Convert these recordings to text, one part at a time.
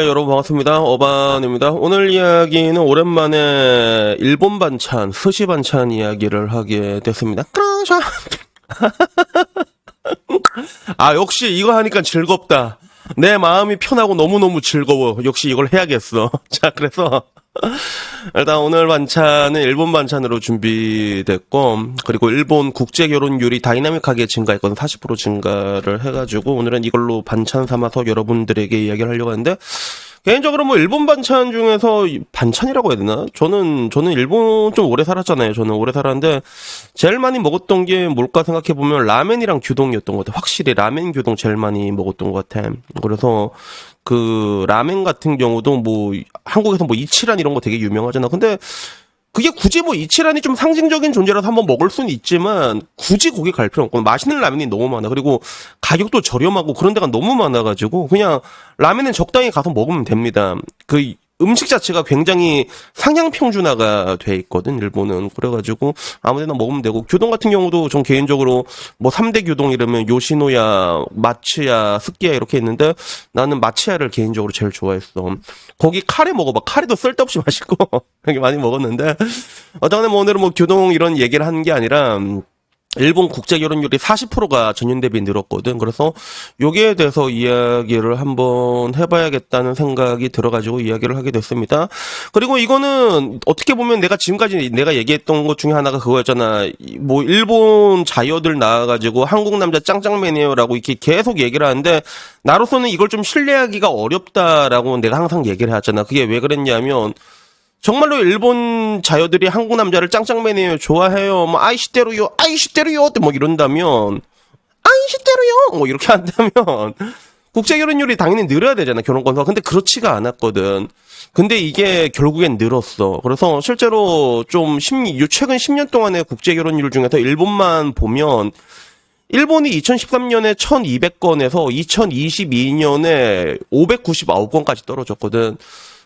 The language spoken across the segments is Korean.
여러분 반갑습니다. 어반입니다. 오늘 이야기는 오랜만에 일본 반찬, 스시 반찬 이야기를 하게 됐습니다. 그러셔. 아, 역시 이거 하니까 즐겁다. 내 마음이 편하고 너무너무 즐거워. 역시 이걸 해야겠어. 자, 그래서 일단 오늘 반찬은 일본 반찬으로 준비됐고, 그리고 일본 국제 결혼율이 다이나믹하게 증가했거든. 40% 증가를 해가지고 오늘은 이걸로 반찬 삼아서 여러분들에게 이야기를 하려고 하는데, 개인적으로 뭐 일본 반찬 중에서 반찬이라고 해야 되나? 저는 일본 좀 오래 살았잖아요. 저는 오래 살았는데 제일 많이 먹었던 게 뭘까 생각해 보면 라멘이랑 규동이었던 것 같아. 확실히 라멘 규동 제일 많이 먹었던 것 같아. 그래서 그 라멘 같은 경우도 뭐 한국에서 뭐 이치란 이런 거 되게 유명하잖아. 근데 그게 굳이 뭐 이치란이 좀 상징적인 존재라서 한번 먹을 수는 있지만 굳이 거기 갈 필요 없고 맛있는 라면이 너무 많아. 그리고 가격도 저렴하고 그런 데가 너무 많아가지고 그냥 라면은 적당히 가서 먹으면 됩니다. 그 음식 자체가 굉장히 상향평준화가 돼 있거든, 일본은. 그래가지고 아무데나 먹으면 되고, 규동 같은 경우도 전 개인적으로 뭐 3대 규동 이러면 요시노야, 마츠야, 스키야 이렇게 있는데 나는 마츠야를 개인적으로 제일 좋아했어. 거기 카레 먹어봐. 카레도 쓸데없이 맛있고 되게 많이 먹었는데 어쨌든 뭐 오늘은 뭐 규동 이런 얘기를 하는 게 아니라 일본 국제 결혼율이 40%가 전년 대비 늘었거든. 그래서 여기에 대해서 이야기를 한번 해봐야겠다는 생각이 들어가지고 이야기를 하게 됐습니다. 그리고 이거는 어떻게 보면 내가 지금까지 내가 얘기했던 것 중에 하나가 그거였잖아. 뭐 일본 자녀들 나와가지고 한국 남자 짱짱맨이에요라고 이렇게 계속 얘기를 하는데 나로서는 이걸 좀 신뢰하기가 어렵다라고 내가 항상 얘기를 해왔잖아. 그게 왜 그랬냐면 정말로 일본 자녀들이 한국 남자를 짱짱맨이에요, 좋아해요, 뭐 아이시대로요, 아이시대로요, 뭐 이런다면 아이시대로요, 뭐 이렇게 한다면 국제 결혼율이 당연히 늘어야 되잖아, 결혼 건수가. 근데 그렇지가 않았거든. 근데 이게 결국엔 늘었어. 그래서 실제로 좀 최근 10년 동안의 국제 결혼율 중에서 일본만 보면 일본이 2013년에 1200건에서 2022년에 599건까지 떨어졌거든.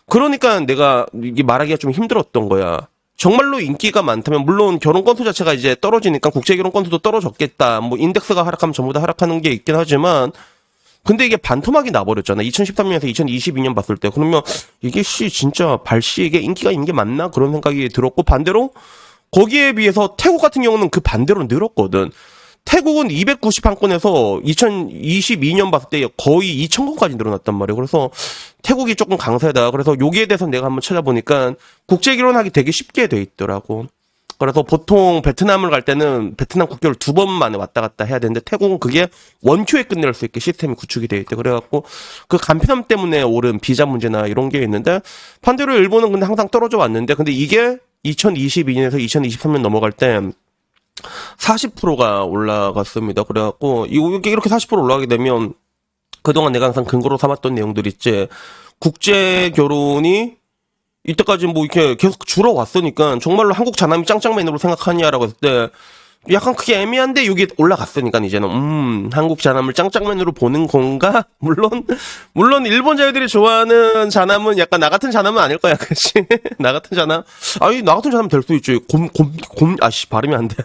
그러니까 내가 이게 말하기가 좀 힘들었던 거야. 정말로 인기가 많다면 물론 결혼 건수 자체가 이제 떨어지니까 국제 결혼 건수도 떨어졌겠다. 뭐 인덱스가 하락하면 전부 다 하락하는 게 있긴 하지만 근데 이게 반토막이 나버렸잖아. 2013년에서 2022년 봤을 때. 그러면 이게 진짜 이게 인기가 있는 게 맞나? 그런 생각이 들었고 반대로 거기에 비해서 태국 같은 경우는 그 반대로 늘었거든. 태국은 291건에서 2022년 봤을 때 거의 2000건까지 늘어났단 말이에요. 그래서 태국이 조금 강세다. 그래서 여기에 대해서 내가 한번 찾아보니까 국제 결혼하기 되게 쉽게 돼 있더라고. 그래서 보통 베트남을 갈 때는 베트남 국교를 2번 만에 왔다 갔다 해야 되는데 태국은 그게 원큐에 끝낼 수 있게 시스템이 구축이 돼 있대. 그래갖고 그 간편함 때문에 오른 비자 문제나 이런 게 있는데 반대로 일본은 근데 항상 떨어져 왔는데 근데 이게 2022년에서 2023년 넘어갈 때 40%가 올라갔습니다. 그래갖고 이렇게 40% 올라가게 되면 그동안 내가 항상 근거로 삼았던 내용들 있지. 국제 결혼이 이때까지 뭐 이렇게 계속 줄어왔으니까 정말로 한국 자남이 짱짱맨으로 생각하냐라고 했을 때 약간 그게 애매한데 여기 올라갔으니까 이제는 한국 자남을 짱짱맨으로 보는 건가? 물론 일본 자녀들이 좋아하는 자남은 약간 나 같은 자남은 아닐 거야, 그치? 나 같은 자남? 아니 나 같은 자남 될 수 있지. 발음이 안 돼.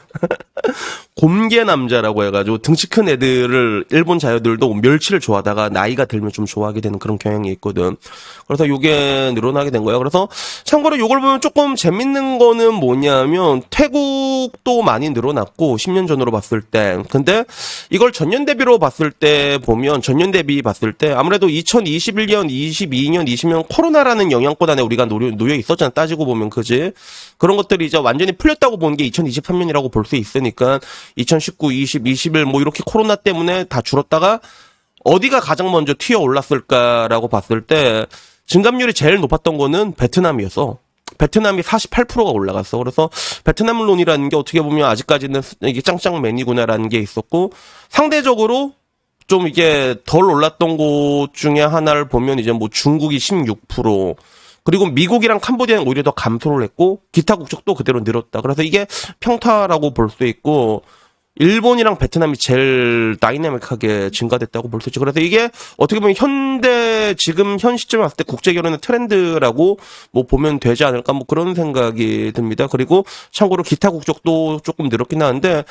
곰개 남자라고 해가지고 등치 큰 애들을 일본 자녀들도 멸치를 좋아하다가 나이가 들면 좀 좋아하게 되는 그런 경향이 있거든. 그래서 요게 늘어나게 된 거야. 그래서 참고로 요걸 보면 조금 재밌는 거는 뭐냐면 태국도 많이 늘어났고 10년 전으로 봤을 때. 근데 이걸 전년 대비로 봤을 때 보면 전년 대비 봤을 때 아무래도 2021년, 22년, 20년 코로나라는 영향권 안에 우리가 놓여 있었잖아. 따지고 보면 그지? 그런 것들이 이제 완전히 풀렸다고 보는 게 2023년이라고 볼 수 있으니까 2019, 20, 21 뭐 이렇게 코로나 때문에 다 줄었다가 어디가 가장 먼저 튀어 올랐을까라고 봤을 때 증감률이 제일 높았던 거는 베트남이었어. 베트남이 48%가 올라갔어. 그래서 베트남론이라는 게 어떻게 보면 아직까지는 이게 짱짱맨이구나라는 게 있었고 상대적으로 좀 이게 덜 올랐던 곳 중에 하나를 보면 이제 뭐 중국이 16%, 그리고 미국이랑 캄보디아는 오히려 더 감소를 했고 기타 국적도 그대로 늘었다. 그래서 이게 평타라고 볼 수 있고 일본이랑 베트남이 제일 다이내믹하게 증가됐다고 볼 수 있죠. 그래서 이게 어떻게 보면 지금 현 시점에 왔을 때 국제 결혼의 트렌드라고 뭐 보면 되지 않을까 뭐 그런 생각이 듭니다. 그리고 참고로 기타 국적도 조금 늘었긴 하는데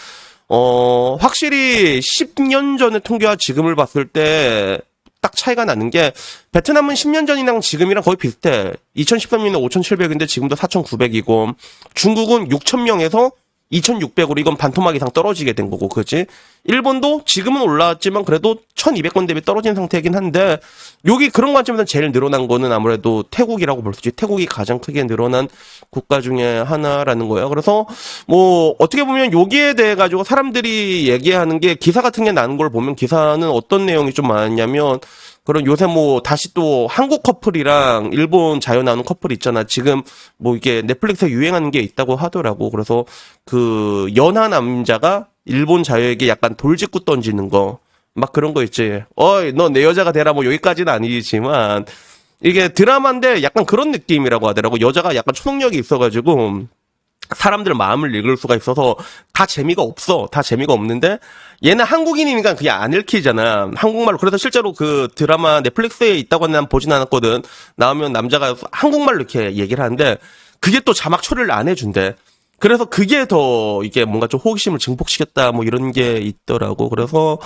확실히 10년 전의 통계와 지금을 봤을 때 딱 차이가 나는 게 베트남은 10년 전이랑 지금이랑 거의 비슷해. 2013년에 5,700인데 지금도 4,900이고 중국은 6,000명에서 2,600으로 이건 반토막 이상 떨어지게 된 거고, 그지? 일본도 지금은 올라왔지만 그래도 1,200건 대비 떨어진 상태이긴 한데 여기 그런 관점에서 제일 늘어난 거는 아무래도 태국이라고 볼 수 있지. 태국이 가장 크게 늘어난 국가 중에 하나라는 거예요. 그래서 뭐 어떻게 보면 여기에 대해 가지고 사람들이 얘기하는 게 기사 같은 게 나는 걸 보면 기사는 어떤 내용이 좀 많냐면 그런 요새 뭐 다시 또 한국 커플이랑 일본 자유 나오는 커플 있잖아. 지금 뭐 이게 넷플릭스에 유행하는 게 있다고 하더라고. 그래서 그 연하 남자가 일본 자유에게 약간 돌직구 던지는 거. 막 그런 거 있지. 어이, 너 내 여자가 되라 뭐 여기까지는 아니지만 이게 드라마인데 약간 그런 느낌이라고 하더라고. 여자가 약간 초능력이 있어가지고 사람들 마음을 읽을 수가 있어서 다 재미가 없어. 다 재미가 없는데 얘는 한국인이니까 그게 안 읽히잖아. 한국말로. 그래서 실제로 그 드라마 넷플릭스에 있다고 하는 난 보진 않았거든. 나오면 남자가 한국말로 이렇게 얘기를 하는데 그게 또 자막 처리를 안 해준대. 그래서 그게 더 이게 뭔가 좀 호기심을 증폭시켰다 뭐 이런 게 있더라고. 그래서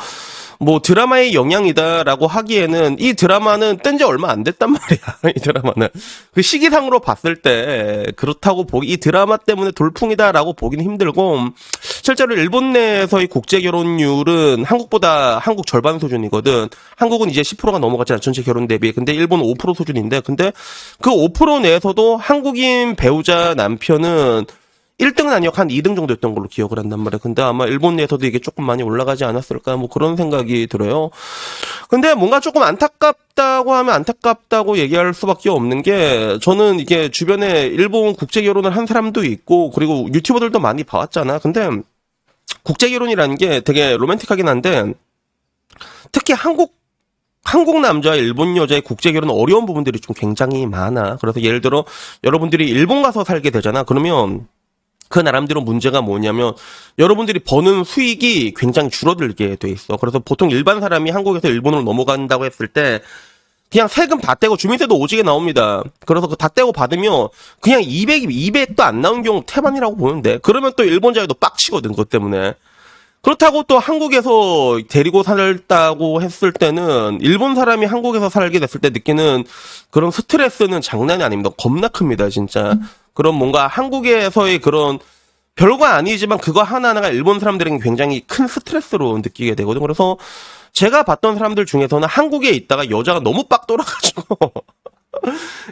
뭐 드라마의 영향이다라고 하기에는 이 드라마는 뗀 지 얼마 안 됐단 말이야. 이 드라마는 그 시기상으로 봤을 때 그렇다고 보기 이 드라마 때문에 돌풍이다라고 보기는 힘들고 실제로 일본 내에서의 국제 결혼율은 한국보다 한국 절반 수준이거든. 한국은 이제 10%가 넘어갔잖아. 전체 결혼 대비. 근데 일본은 5% 수준인데 근데 그 5% 내에서도 한국인 배우자 남편은 1등은 아니었고 한 2등 정도였던 걸로 기억을 한단 말이야. 근데 아마 일본 내에서도 이게 조금 많이 올라가지 않았을까 뭐 그런 생각이 들어요. 근데 뭔가 조금 안타깝다고 하면 안타깝다고 얘기할 수밖에 없는 게 저는 이게 주변에 일본 국제 결혼을 한 사람도 있고 그리고 유튜버들도 많이 봐왔잖아. 근데 국제 결혼이라는 게 되게 로맨틱하긴 한데 특히 한국 남자와 일본 여자의 국제 결혼은 어려운 부분들이 좀 굉장히 많아. 그래서 예를 들어 여러분들이 일본 가서 살게 되잖아. 그러면 그 나름대로 문제가 뭐냐면 여러분들이 버는 수익이 굉장히 줄어들게 돼 있어. 그래서 보통 일반 사람이 한국에서 일본으로 넘어간다고 했을 때 그냥 세금 다 떼고 주민세도 오지게 나옵니다. 그래서 그 다 떼고 받으면 그냥 200도 안 나온 경우 태반이라고 보는데 그러면 또 일본 자유도 빡치거든. 그것 때문에. 그렇다고 또 한국에서 데리고 살다고 했을 때는 일본 사람이 한국에서 살게 됐을 때 느끼는 그런 스트레스는 장난이 아닙니다. 겁나 큽니다, 진짜. 그런 뭔가 한국에서의 그런 별거 아니지만 그거 하나하나가 일본 사람들에게 굉장히 큰 스트레스로 느끼게 되거든요. 그래서 제가 봤던 사람들 중에서는 한국에 있다가 여자가 너무 빡 돌아가지고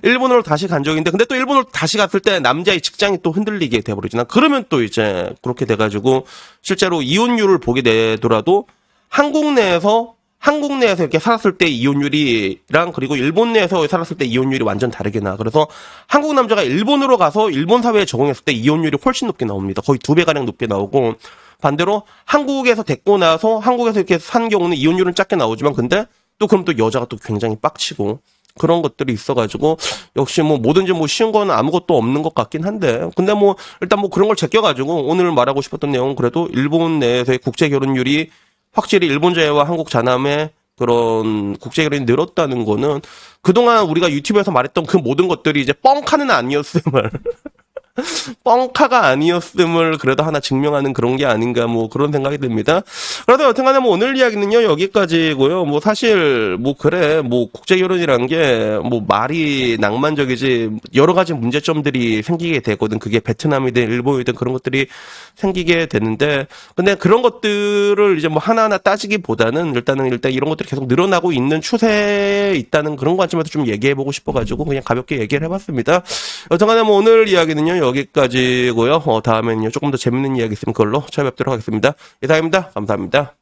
일본으로 다시 간 적인데 근데 또 일본으로 다시 갔을 때 남자의 직장이 또 흔들리게 돼버리잖아. 그러면 또 이제 그렇게 돼가지고 실제로 이혼율을 보게 되더라도 한국 내에서 이렇게 살았을 때 이혼율이랑 그리고 일본 내에서 살았을 때 이혼율이 완전 다르게 나. 그래서 한국 남자가 일본으로 가서 일본 사회에 적응했을 때 이혼율이 훨씬 높게 나옵니다. 거의 2배가량 높게 나오고 반대로 한국에서 데리고 나서 한국에서 이렇게 산 경우는 이혼율은 작게 나오지만 근데 또 그럼 또 여자가 또 굉장히 빡치고 그런 것들이 있어가지고 역시 뭐 뭐든지 뭐 쉬운 건 아무것도 없는 것 같긴 한데 근데 뭐 일단 뭐 그런 걸 제껴가지고 오늘 말하고 싶었던 내용은 그래도 일본 내에서의 국제 결혼율이 확실히 일본 자유와 한국 자남의 그런 국제 결혼이 늘었다는 거는 그동안 우리가 유튜브에서 말했던 그 모든 것들이 이제 뻥카는 아니었음을 뻥카가 아니었음을 그래도 하나 증명하는 그런 게 아닌가 뭐 그런 생각이 듭니다. 그래도 여튼간에 뭐 오늘 이야기는요 여기까지고요. 뭐 사실 뭐 그래 뭐 국제 결혼이란 게 뭐 말이 낭만적이지 여러 가지 문제점들이 생기게 되거든. 그게 베트남이든 일본이든 그런 것들이 생기게 되는데 근데 그런 것들을 이제 뭐 하나하나 따지기보다는 일단 이런 것들이 계속 늘어나고 있는 추세에 있다는 그런 관점에서 좀 얘기해보고 싶어가지고 그냥 가볍게 얘기를 해봤습니다. 여튼간에 뭐 오늘 이야기는요 여기까지고요. 다음에는요 조금 더 재밌는 이야기 있으면 그걸로 찾아뵙도록 하겠습니다. 이상입니다. 감사합니다.